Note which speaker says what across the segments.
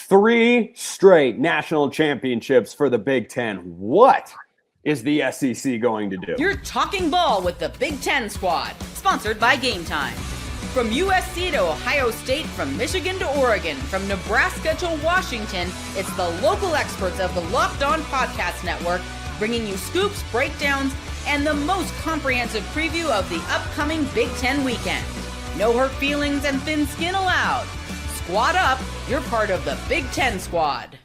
Speaker 1: 3 straight national championships for the Big Ten. What is the SEC going to do?
Speaker 2: You're talking ball with the Big Ten Squad, sponsored by Game Time. From USC to Ohio State, from Michigan to Oregon, from Nebraska to Washington, it's the local experts of the Locked On Podcast Network bringing you scoops, breakdowns, and the most comprehensive preview of the upcoming Big Ten weekend. No hurt feelings and thin skin allowed. Squad up, you're part of the Big Ten Squad.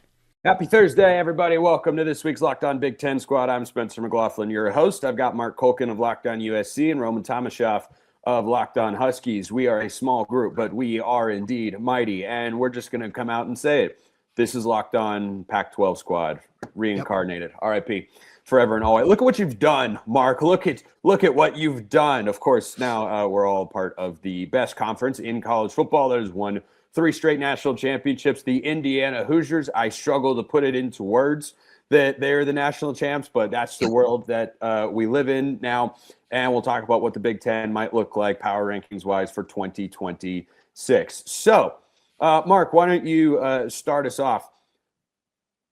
Speaker 1: Happy Thursday, everybody. Welcome to this week's Locked On Big Ten Squad. I'm Spencer McLaughlin, your host. I've got Mark Culkin of Locked On USC and Roman Tomashoff of Locked On Huskies. We are a small group, but we are indeed mighty, and we're just going to come out and say it. This is Locked On Pac-12 Squad, reincarnated. Yep. RIP, forever and always. Look at what you've done, Mark. Look at what you've done. Of course, now we're all part of the best conference in college football that has won 3 straight national championships. The Indiana Hoosiers, I struggle to put it into words that they're the national champs, but that's the world that we live in now. And we'll talk about what the Big Ten might look like power rankings-wise for 2026. So, Mark, why don't you start us off?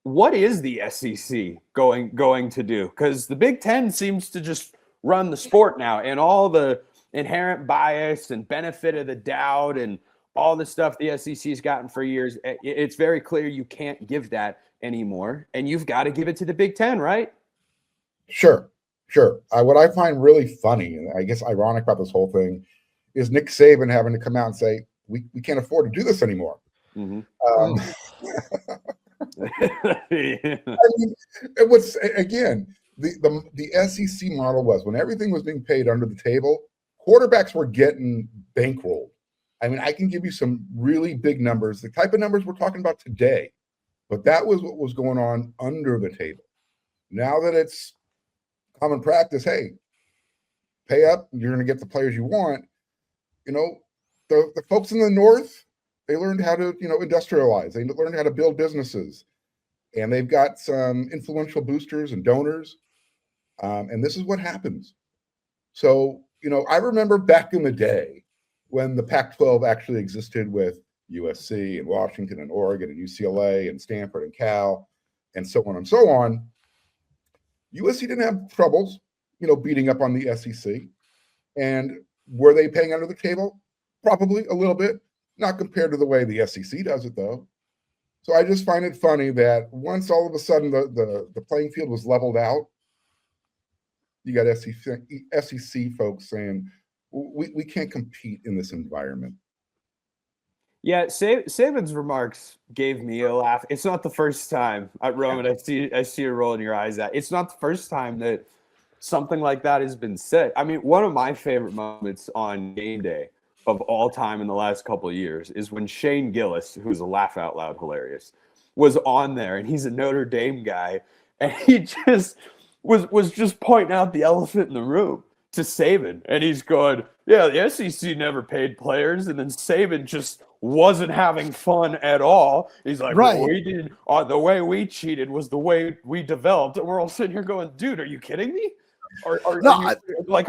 Speaker 1: What is the SEC going to do? Because the Big Ten seems to just run the sport now, and all the inherent bias and benefit of the doubt and all the stuff the SEC has gotten for years, it's very clear you can't give that anymore, and you've got to give it to the Big Ten, right?
Speaker 3: Sure. What I find really funny, and I guess ironic about this whole thing, is Nick Saban having to come out and say, we can't afford to do this anymore. Mm-hmm. I mean, it was, again, the SEC model was when everything was being paid under the table, quarterbacks were getting bankrolled. I mean, I can give you some really big numbers, the type of numbers we're talking about today, but that was what was going on under the table. Now that it's common practice, hey, pay up, you're going to get the players you want. You know, the folks in the North, they learned how to, industrialize. They learned how to build businesses. And they've got some influential boosters and donors. And this is what happens. So, I remember back in the day when the Pac-12 actually existed with USC and Washington and Oregon and UCLA and Stanford and Cal and so on and so on. USC didn't have troubles, beating up on the SEC. And were they paying under the table? Probably a little bit, not compared to the way the SEC does it, though. So I just find it funny that once all of a sudden the playing field was leveled out, you got SEC folks saying, we can't compete in this environment.
Speaker 1: Yeah, Saban's remarks gave me a laugh. It's not the first time, Roman, I see you rolling your eyes at. It's not the first time that something like that has been said. I mean, one of my favorite moments on game day of all time in the last couple of years is when Shane Gillis, who's a laugh out loud hilarious, was on there, and he's a Notre Dame guy, and he just was just pointing out the elephant in the room to Saban, and he's going, yeah, the SEC never paid players, and then Saban just wasn't having fun at all. He's like, right. Well, we did the way we cheated was the way we developed, and we're all sitting here going, dude, are you kidding me? Are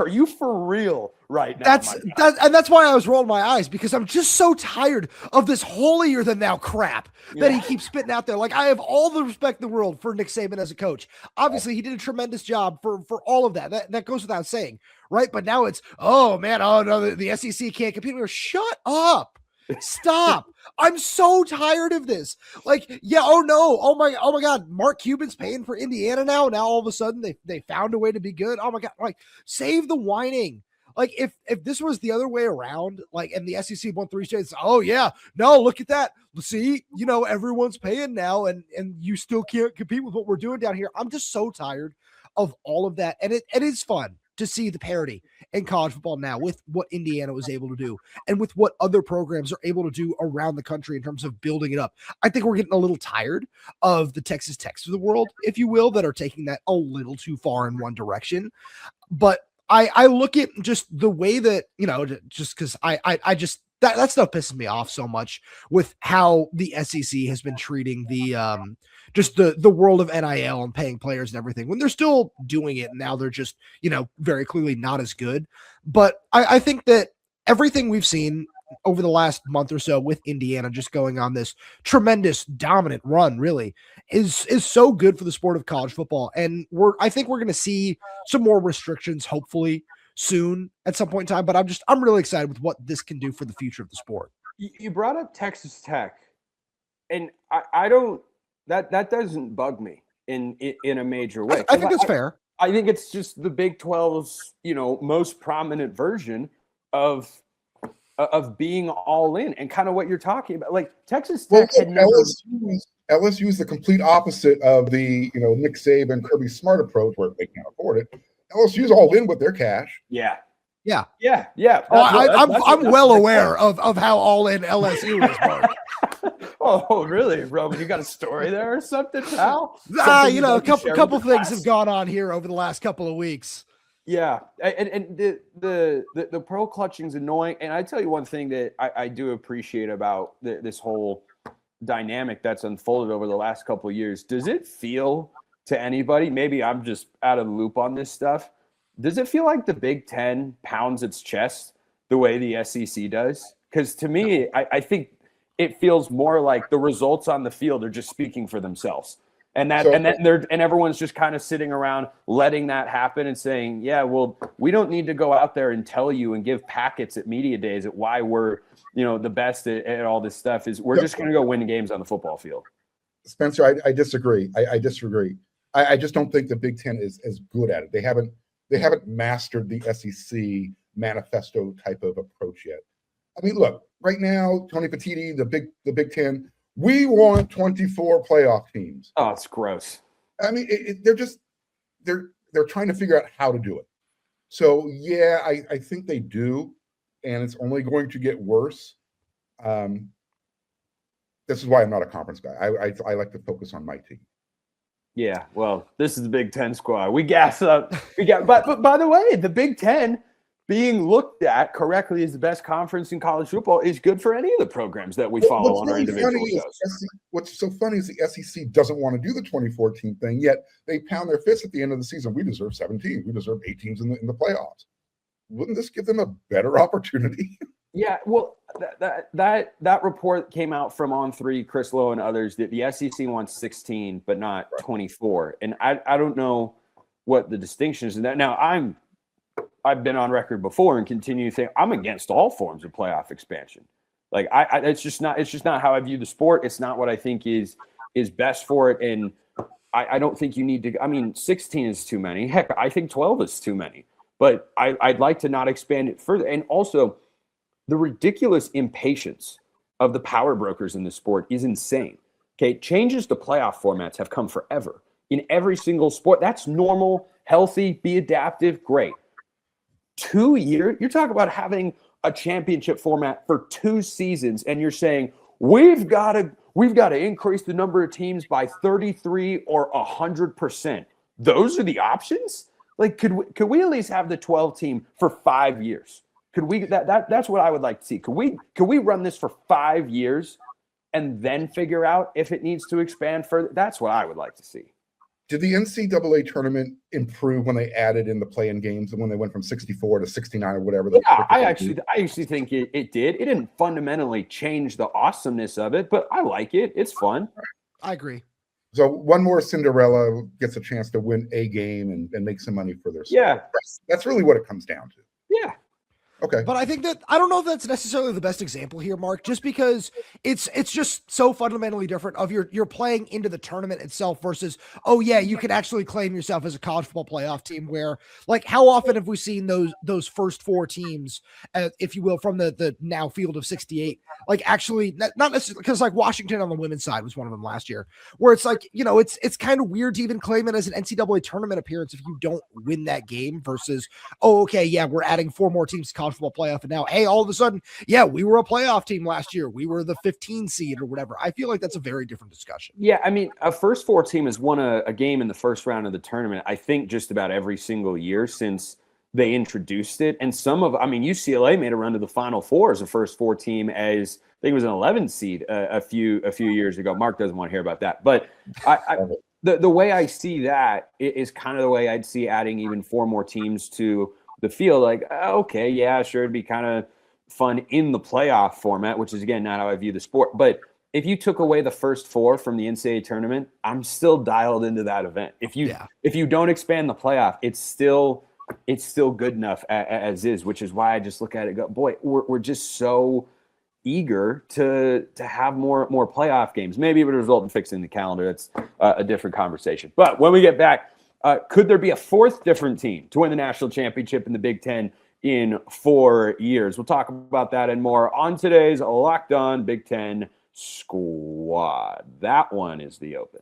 Speaker 1: you for real right now?
Speaker 4: That's why I was rolling my eyes, because I'm just so tired of this holier than thou crap that he keeps spitting out there. Like, I have all the respect in the world for Nick Saban as a coach. Obviously, he did a tremendous job for all of that. That goes without saying, right? But now it's, oh no, the SEC can't compete. Shut up. Stop. I'm so tired of this. Like, oh my God, Mark Cuban's paying for Indiana now. Now all of a sudden they found a way to be good. Oh my God, like, save the whining. Like, if this was the other way around, like, and the SEC won 3 straight, oh yeah, no, look at that. See, everyone's paying now, and you still can't compete with what we're doing down here. I'm just so tired of all of that. And it is fun to see the parity in college football now with what Indiana was able to do and with what other programs are able to do around the country in terms of building it up. I think we're getting a little tired of the Texas Techs of the world, if you will, that are taking that a little too far in one direction. But I look at just the way that, just because I just, that stuff pisses me off so much with how the SEC has been treating the just the world of NIL and paying players and everything, when they're still doing it. Now they're just, very clearly not as good. But I think that everything we've seen over the last month or so with Indiana just going on this tremendous dominant run really is so good for the sport of college football. And I think we're going to see some more restrictions hopefully soon at some point in time, but I'm really excited with what this can do for the future of the sport.
Speaker 1: You brought up Texas Tech, and I don't that doesn't bug me in a major way.
Speaker 4: I think that's fair.
Speaker 1: I think it's just the Big 12's, most prominent version of being all in, and kind of what you're talking about. Like Texas Tech had never.
Speaker 3: LSU is the complete opposite of the Nick Saban, Kirby Smart approach where they can't afford it. LSU's all in with their cash.
Speaker 1: Yeah.
Speaker 4: Yeah.
Speaker 1: I'm
Speaker 4: well aware of how all in LSU is, Mark.
Speaker 1: Oh, really, Roman? You got a story there or something, pal?
Speaker 4: A couple things have gone on here over the last couple of weeks.
Speaker 1: Yeah, and the pro clutching is annoying. And I tell you one thing that I do appreciate about this whole dynamic that's unfolded over the last couple of years. Does it feel to anybody, maybe I'm just out of the loop on this stuff, does it feel like the Big Ten pounds its chest the way the SEC does? Because to me, I think it feels more like the results on the field are just speaking for themselves. And everyone's just kind of sitting around letting that happen and saying, yeah, well, we don't need to go out there and tell you and give packets at media days at why we're, the best at all this stuff. We're just going to go win games on the football field.
Speaker 3: Spencer, I disagree. I disagree. I just don't think the Big Ten is as good at it. They haven't mastered the SEC manifesto type of approach yet. I mean, look, right now, Tony Petitti, the Big Ten, we want 24 playoff teams.
Speaker 1: Oh, it's gross.
Speaker 3: I mean, they're trying to figure out how to do it. So yeah, I think they do, and it's only going to get worse. This is why I'm not a conference guy. I like to focus on my team.
Speaker 1: Yeah, well, this is the Big Ten squad. We gas up. But by the way, the Big Ten being looked at correctly as the best conference in college football is good for any of the programs that we follow on our individual shows.
Speaker 3: What's so funny is the SEC doesn't want to do the 2014 thing, yet they pound their fists at the end of the season. We deserve 17. We deserve 8 teams in the playoffs. Wouldn't this give them a better opportunity?
Speaker 1: Yeah, well, that report came out from On3, Chris Lowe, and others that the SEC wants 16, but not 24. And I don't know what the distinction is in that. Now, I've been on record before and continue to think I'm against all forms of playoff expansion. Like it's just not how I view the sport. It's not what I think is best for it. And I don't think you need to. I mean, 16 is too many. Heck, I think 12 is too many. But I'd like to not expand it further. And also, the ridiculous impatience of the power brokers in this sport is insane. Okay, changes to playoff formats have come forever in every single sport. That's normal, healthy, be adaptive, great. 2 years, you're talking about having a championship format for 2 seasons, and you're saying we've got to increase the number of teams by 33 or 100%. Those are the options. Like, could we at least have the 12 team for 5 years? Could we? That's what I would like to see. Could we run this for 5 years and then figure out if it needs to expand further? That's what I would like to see.
Speaker 3: Did the NCAA tournament improve when they added in the play-in games and when they went from 64 to 69 or whatever?
Speaker 1: Yeah, I actually think it did. It didn't fundamentally change the awesomeness of it, but I like it. It's fun.
Speaker 4: I agree.
Speaker 3: So one more Cinderella gets a chance to win a game and make some money for their sport.
Speaker 1: Yeah.
Speaker 3: That's really what it comes down to.
Speaker 1: Yeah.
Speaker 3: Okay.
Speaker 4: But I think that I don't know if that's necessarily the best example here, Mark, just because it's just so fundamentally different of you're playing into the tournament itself versus, oh yeah, you can actually claim yourself as a college football playoff team where, like, how often have we seen those first 4 teams, if you will, from the now field of 68, like actually not necessarily, because like Washington on the women's side was one of them last year, where it's like, it's kind of weird to even claim it as an NCAA tournament appearance if you don't win that game versus, oh, okay, yeah, we're adding 4 more teams to college football playoff, and now, hey, all of a sudden, yeah, we were a playoff team last year. We were the 15 seed or whatever. I feel like that's a very different discussion.
Speaker 1: Yeah, I mean, a first 4 team has won a game in the first round of the tournament, I think, just about every single year since they introduced it. And UCLA made a run to the Final Four as a first 4 team as I think it was an 11 seed a few years ago. Mark doesn't want to hear about that, but the way I see that is kind of the way I'd see adding even 4 more teams to the field. Like, okay, yeah, sure, it'd be kind of fun in the playoff format, which is, again, not how I view the sport. But if you took away the first four from the NCAA tournament, I'm still dialed into that event. If you don't expand the playoff, it's still good enough as is, which is why I just look at it and go, boy, we're just so eager to have more playoff games. Maybe it would result in fixing the calendar. That's a different conversation. But when we get back, could there be a fourth different team to win the national championship in the Big Ten in 4 years? We'll talk about that and more on today's Locked On Big Ten Squad. That one is the open.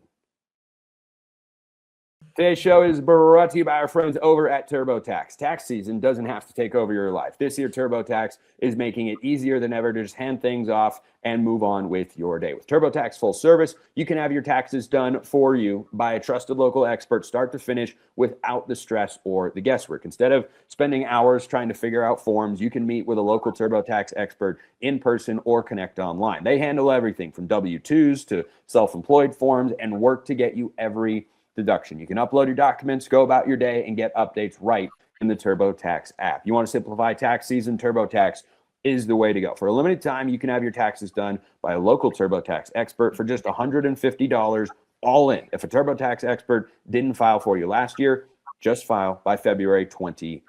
Speaker 1: Today's show is brought to you by our friends over at TurboTax. Tax season doesn't have to take over your life. This year, TurboTax is making it easier than ever to just hand things off and move on with your day. With TurboTax Full Service, you can have your taxes done for you by a trusted local expert start to finish without the stress or the guesswork. Instead of spending hours trying to figure out forms, you can meet with a local TurboTax expert in person or connect online. They handle everything from W-2s to self-employed forms and work to get you every deduction. You can upload your documents, go about your day, and get updates right in the TurboTax app. You want to simplify tax season? TurboTax is the way to go. For a limited time, you can have your taxes done by a local TurboTax expert for just $150 all in. If a TurboTax expert didn't file for you last year, just file by February 28th.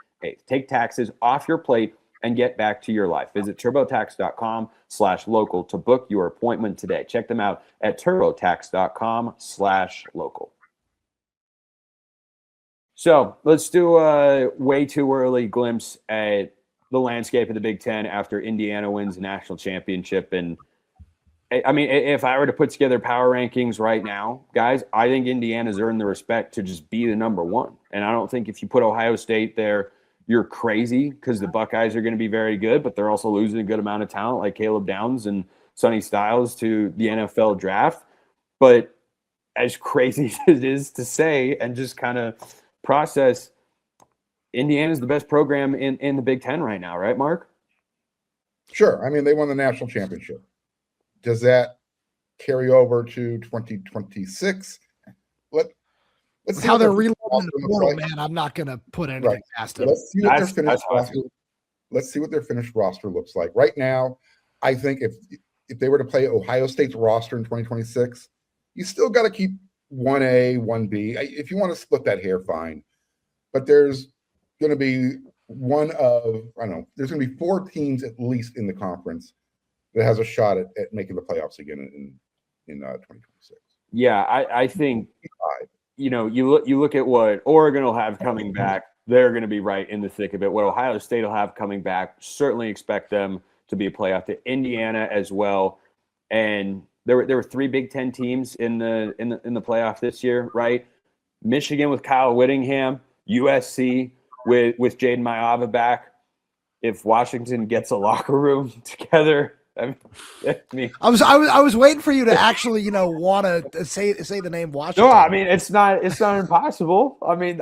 Speaker 1: Take taxes off your plate and get back to your life. Visit TurboTax.com/local to book your appointment today. Check them out at TurboTax.com/local. So let's do a way too early glimpse at the landscape of the Big Ten after Indiana wins the national championship. And I mean, if I were to put together power rankings right now, guys, I think Indiana's earned the respect to just be the number one. And I don't think if you put Ohio State there, you're crazy, because the Buckeyes are going to be very good, but they're also losing a good amount of talent like Caleb Downs and Sonny Styles to the NFL draft. But as crazy as it is to say and just kind of process, Indiana's the best program in the Big Ten right now, right, Mark?
Speaker 3: Sure. I mean, they won the national championship. Does that carry over to 2026? Let's see
Speaker 4: how they're reloading the portal, man. I'm not going to put anything past them.
Speaker 3: Let's see what their finished roster. Let's see what their finished roster looks like. Right now, I think if they were to play Ohio State's roster in 2026, you still got to keep 1A, 1B. If you want to split that hair, fine. But there's going to be there's going to be 4 teams at least in the conference that has a shot at making the playoffs again in 2026.
Speaker 1: Yeah, I think, you look at what Oregon will have coming back. They're going to be right in the thick of it. What Ohio State will have coming back, certainly expect them to be a playoff. To Indiana as well. And there were 3 Big Ten teams in the playoff this year, right? Michigan with Kyle Whittingham, USC with Jaden Maiava back. If Washington gets a locker room together, I
Speaker 4: was waiting for you to actually want to say the name Washington.
Speaker 1: No, I mean it's not impossible. I mean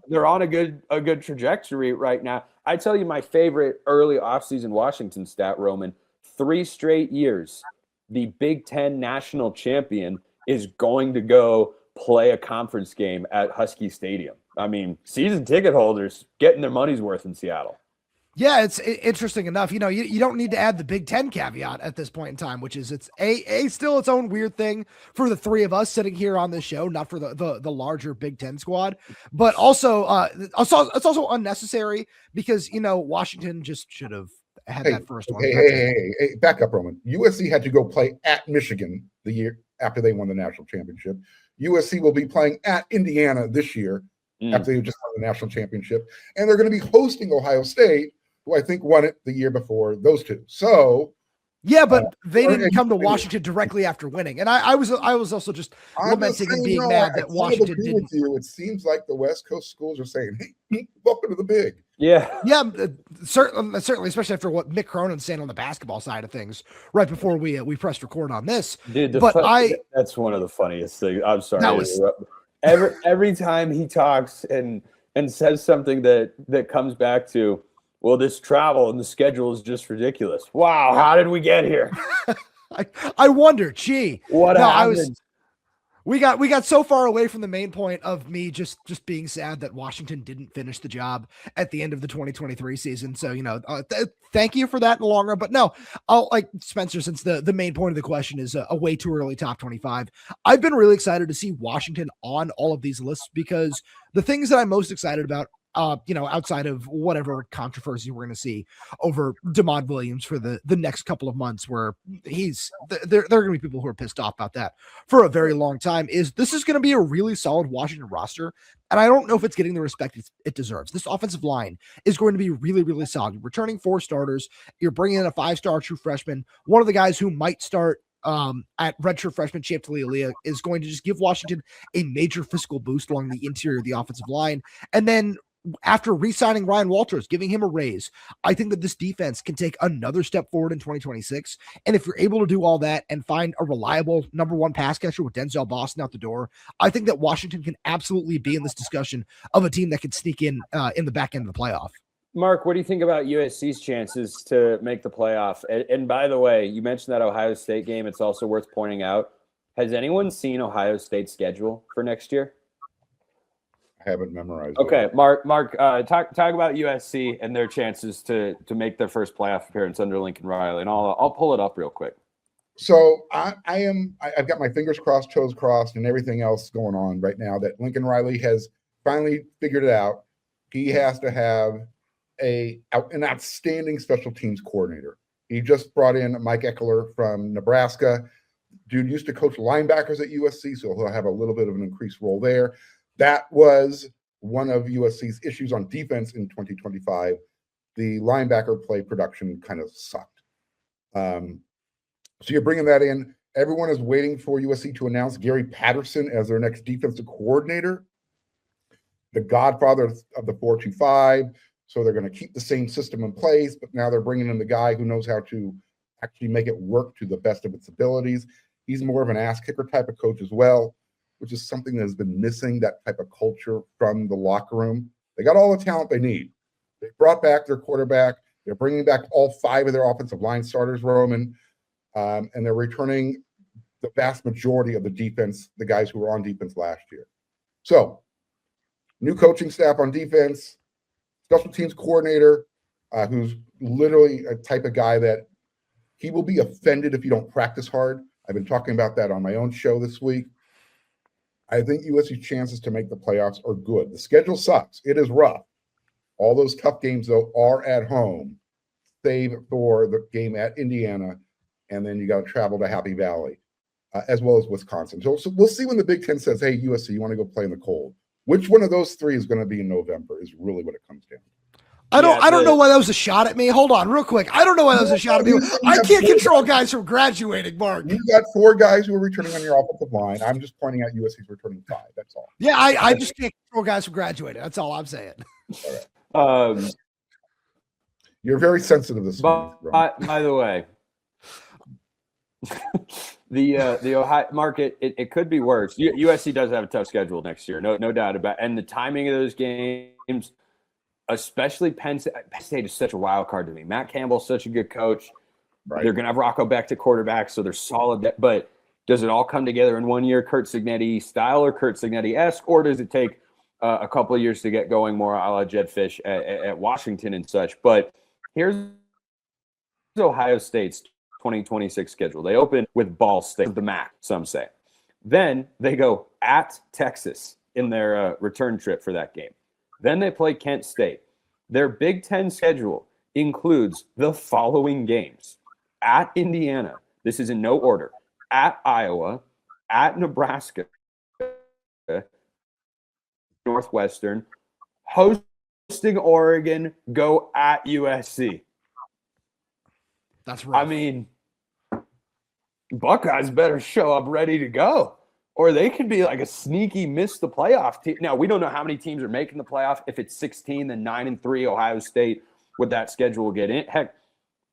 Speaker 1: they're on a good trajectory right now. I tell you my favorite early offseason Washington stat, Roman. 3 straight years, the Big Ten national champion is going to go play a conference game at Husky Stadium. I mean, season ticket holders getting their money's worth in Seattle.
Speaker 4: Yeah, it's interesting enough. You don't need to add the Big Ten caveat at this point in time, which is it's still its own weird thing for the 3 of us sitting here on this show, not for the larger Big Ten squad, but also it's also unnecessary because Washington just should have had that first one.
Speaker 3: Hey, back up, Roman. USC had to go play at Michigan the year after they won the national championship. USC will be playing at Indiana this year after they just won the national championship, and they're going to be hosting Ohio State, who I think won it the year before those 2. So,
Speaker 4: yeah, but they didn't come to Washington directly after winning, and I was also just lamenting and being mad that Washington didn't.
Speaker 3: It seems like the West Coast schools are saying, "Hey, welcome to the Big."
Speaker 1: Yeah,
Speaker 4: certainly, especially after what Mick Cronin's saying on the basketball side of things right before we pressed record on this.
Speaker 1: Dude, that's one of the funniest things. I'm sorry. Every time he talks and says something that comes back to, well, this travel and the schedule is just ridiculous. Wow, how did we get here?
Speaker 4: I wonder. Gee,
Speaker 1: what happened?
Speaker 4: We got so far away from the main point of me just being sad that Washington didn't finish the job at the end of the 2023 season. So, thank you for that in the long run. But no, I'll like Spencer, since the main point of the question is a way too early top 25. I've been really excited to see Washington on all of these lists because the things that I'm most excited about, outside of whatever controversy we're going to see over DeMond Williams for the next couple of months, where there are going to be people who are pissed off about that for a very long time, this is going to be a really solid Washington roster. And I don't know if it's getting the respect it deserves. This offensive line is going to be really, really solid. You're returning 4 starters. You're bringing in a 5-star true freshman. One of the guys who might start at redshirt freshman Champ Talialia is going to just give Washington a major physical boost along the interior of the offensive line. And then after re-signing Ryan Walters, giving him a raise, I think that this defense can take another step forward in 2026. And if you're able to do all that and find a reliable number 1 pass catcher with Denzel Boston out the door, I think that Washington can absolutely be in this discussion of a team that can sneak in the back end of the playoff.
Speaker 1: Mark, what do you think about USC's chances to make the playoff? And by the way, you mentioned that Ohio State game. It's also worth pointing out. Has anyone seen Ohio State's schedule for next year?
Speaker 3: I haven't memorized.
Speaker 1: Okay,
Speaker 3: it.
Speaker 1: Mark, talk about USC and their chances to make their first playoff appearance under Lincoln Riley, and I'll pull it up real quick.
Speaker 3: So I've got my fingers crossed, toes crossed, and everything else going on right now that Lincoln Riley has finally figured it out. He has to have an outstanding special teams coordinator. He just brought in Mike Eckler from Nebraska. Dude used to coach linebackers at USC, so he'll have a little bit of an increased role there. That was one of USC's issues on defense in 2025. The linebacker play production kind of sucked. So you're bringing that in. Everyone is waiting for USC to announce Gary Patterson as their next defensive coordinator, the godfather of the 4-2-5. So they're going to keep the same system in place, but now they're bringing in the guy who knows how to actually make it work to the best of its abilities. He's more of an ass kicker type of coach as well, which is something that has been missing, that type of culture from the locker room. They got all the talent they need. They brought back their quarterback. They're bringing back all 5 of their offensive line starters, Roman, and they're returning the vast majority of the defense, the guys who were on defense last year. So, new coaching staff on defense, special teams coordinator, who's literally a type of guy that he will be offended if you don't practice hard. I've been talking about that on my own show this week. I think USC's chances to make the playoffs are good. The schedule sucks. It is rough. All those tough games, though, are at home, save for the game at Indiana, and then you got to travel to Happy Valley, as well as Wisconsin. So we'll see when the Big Ten says, hey, USC, you want to go play in the cold. Which one of those 3 is going to be in November is really what it comes down to.
Speaker 4: I don't know why that was a shot at me. Hold on, real quick. I don't know why that was a shot at me. I can't control guys from graduating, Mark.
Speaker 3: You got 4 guys who are returning on your offensive line. I'm just pointing out USC's returning 5. That's all.
Speaker 4: Yeah, I just can't control guys from graduating. That's all I'm saying.
Speaker 3: All right. You're very sensitive this morning.
Speaker 1: By the way, the Ohio market, it could be worse. USC does have a tough schedule next year, no doubt about it. And the timing of those games, especially Penn State is such a wild card to me. Matt Campbell's such a good coach. Right. They're going to have Rocco Beck to quarterback, so they're solid. But does it all come together in one year, Kurt Cignetti style or Kurt Cignetti-esque, or does it take a couple of years to get going more a la Jed Fish at Washington and such? But here's Ohio State's 2026 schedule. They open with Ball State, the MAC, some say. Then they go at Texas in their return trip for that game. Then they play Kent State. Their Big Ten schedule includes the following games: at Indiana, this is in no order, at Iowa, at Nebraska, Northwestern, hosting Oregon, go at USC.
Speaker 4: That's right.
Speaker 1: I mean, Buckeyes better show up ready to go, or they could be like a sneaky miss the playoff team. Now, we don't know how many teams are making the playoff. If it's 16, then 9-3 Ohio State with that schedule will get in. Heck,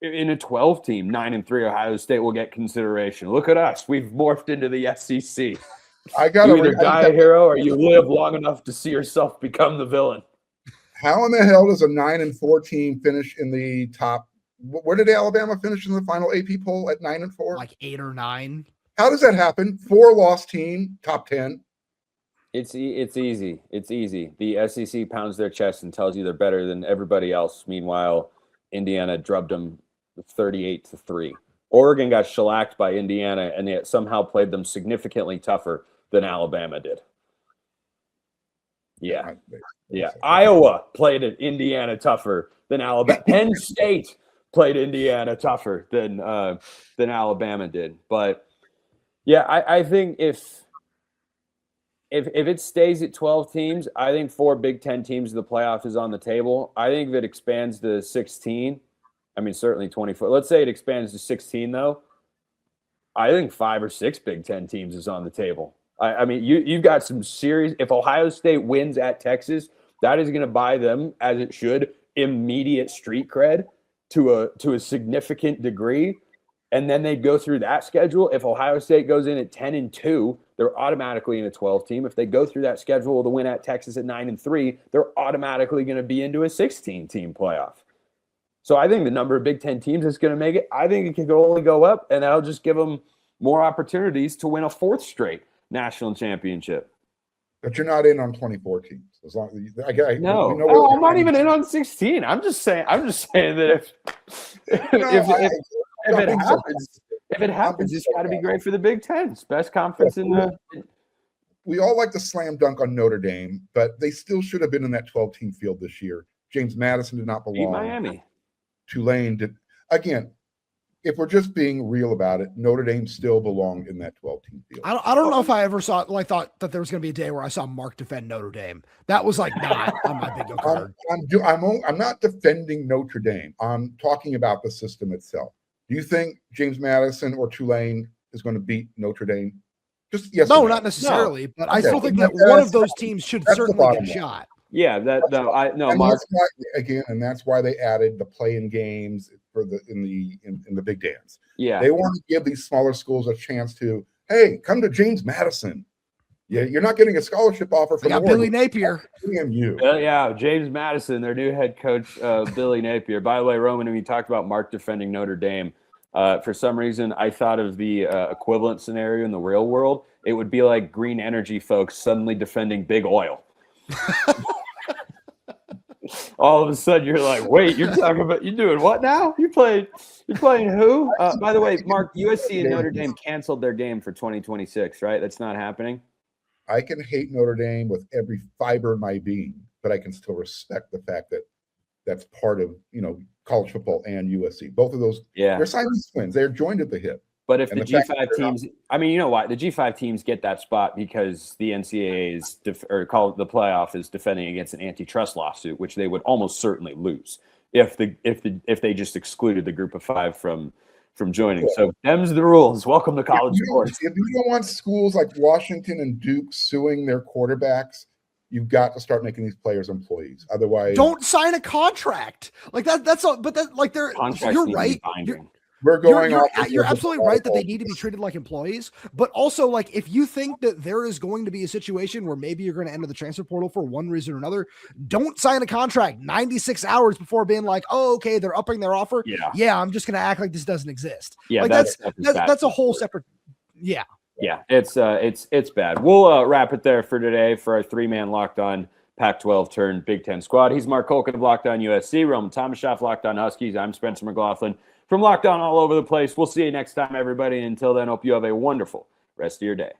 Speaker 1: in a 12-team, 9-3 Ohio State will get consideration. Look at us. We've morphed into the SEC. You either die a hero or you live long enough to see yourself become the villain.
Speaker 3: How in the hell does a 9-4 team finish in the top? Where did Alabama finish in the final AP poll at 9-4?
Speaker 4: Like 8 or 9.
Speaker 3: How does that happen? 4-loss team, top 10.
Speaker 1: It's easy. It's easy. The SEC pounds their chest and tells you they're better than everybody else. Meanwhile, Indiana drubbed them 38-3. Oregon got shellacked by Indiana, and they somehow played them significantly tougher than Alabama did. Yeah. Iowa played Indiana tougher than Alabama. Penn State played Indiana tougher than Alabama did. But yeah, I think if it stays at 12 teams, I think 4 Big Ten teams in the playoff is on the table. I think if it expands to 16, I mean, certainly 24. Let's say it expands to 16, though. I think 5 or 6 Big Ten teams is on the table. I mean, you've got some serious – if Ohio State wins at Texas, that is going to buy them, as it should, immediate street cred to a significant degree. And then they go through that schedule. If Ohio State goes in at 10-2, they're automatically in a 12 team. If they go through that schedule with a win at Texas at 9-3, they're automatically going to be into a 16-team playoff. So I think the number of Big Ten teams is going to make it. I think it can only go up, and that'll just give them more opportunities to win a 4th straight national championship.
Speaker 3: But you're not in on 24 teams. As long as
Speaker 1: no, I'm not even in on 16. I'm just saying that if it happens, it's got to be great for the Big Ten. It's best conference in the.
Speaker 3: We all like to slam dunk on Notre Dame, but they still should have been in that 12-team field this year. James Madison did not belong.
Speaker 1: Beat Miami.
Speaker 3: Tulane did. Again, if we're just being real about it, Notre Dame still belonged in that 12-team field.
Speaker 4: I don't know if I ever thought that there was going to be a day where I saw Mark defend Notre Dame. That was like not on my bingo card.
Speaker 3: I'm not defending Notre Dame. I'm talking about the system itself. Do you think James Madison or Tulane is going to beat Notre Dame? Just yes.
Speaker 4: No, not necessarily. No. But I still think that one of those teams should certainly get a shot.
Speaker 1: Yeah,
Speaker 3: Mark. And that's why they added the play-in games for in the Big Dance.
Speaker 1: Yeah,
Speaker 3: they want to give these smaller schools a chance to, hey, come to James Madison. Yeah, you're not getting a scholarship offer from
Speaker 4: Billy Napier.
Speaker 1: Yeah, James Madison, their new head coach, Billy Napier. By the way, Roman, when you talked about Mark defending Notre Dame, for some reason I thought of the equivalent scenario in the real world. It would be like green energy folks suddenly defending big oil. All of a sudden you're like, wait, you're doing what now? You're playing who? By the way, Mark, USC and Notre Dame canceled their game for 2026, right? That's not happening.
Speaker 3: I can hate Notre Dame with every fiber of my being, but I can still respect the fact that that's part of, college football and USC. Both of those, they're Siamese twins. They're joined at the hip.
Speaker 1: But if the G5 teams, you know what? The G5 teams get that spot because the NCAA is the playoff is defending against an antitrust lawsuit, which they would almost certainly lose if they just excluded the group of 5 from joining. So them's the rules. Welcome to college sports.
Speaker 3: If you don't want schools like Washington and Duke suing their quarterbacks, you've got to start making these players employees. Otherwise,
Speaker 4: don't sign a contract like that. That's all. But that like they're. You're right. You're absolutely right that they need to be treated like employees, but also like if you think that there is going to be a situation where maybe you're going to enter the transfer portal for one reason or another, don't sign a contract 96 hours before being like, oh, okay, they're upping their offer. Yeah, I'm just going to act like this doesn't exist.
Speaker 1: Yeah,
Speaker 4: like that's a whole separate. Yeah,
Speaker 1: it's bad. We'll wrap it there for today for our 3-man Locked On Pac-12 turned Big Ten squad. He's Mark Culkin of Locked On USC, Roman Tomashoff, Locked On Huskies. I'm Spencer McLaughlin from Locked On all over the place. We'll see you next time, everybody. Until then, hope you have a wonderful rest of your day.